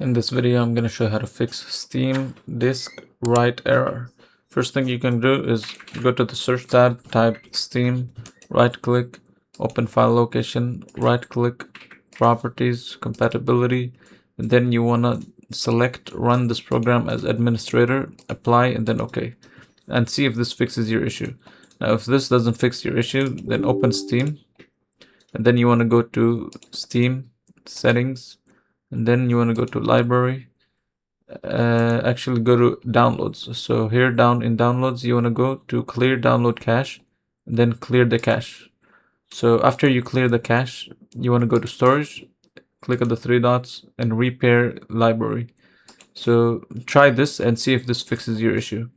In this video, I'm going to show you how to fix Steam disk write error. First thing you can do is go to the search tab, type Steam, right click, open file location, right click, properties, compatibility, and then you want to select run this program as administrator, apply, and then OK, and see if this fixes your issue. Now, if this doesn't fix your issue, then open Steam, and then you want to go to Steam settings, and then you want to go to library. Actually go to downloads. So here down in downloads, you want to go to clear download cache, and then clear the cache. So after you clear the cache, you want to go to storage, click on the three dots, and repair library. So try this and see if this fixes your issue.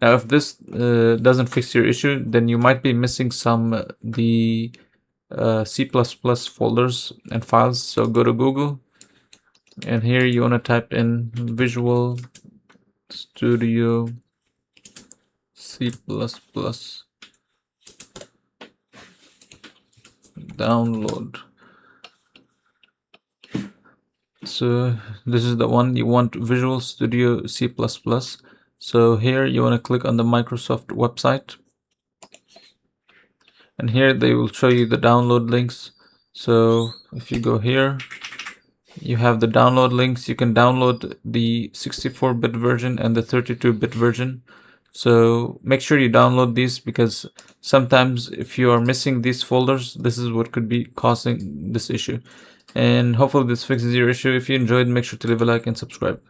Now, if this doesn't fix your issue, then you might be missing some the C++ folders and files. So go to Google, and here you want to type in Visual Studio C++ download. So this is the one you want, Visual Studio C++. So here you want to click on the Microsoft website, and here they will show you the download links. So if you go here, you have the download links. You can download the 64-bit version and the 32-bit version. So make sure you download these, because sometimes if you are missing these folders, this is what could be causing this issue. And hopefully this fixes your issue. If you enjoyed, make sure to leave a like and subscribe.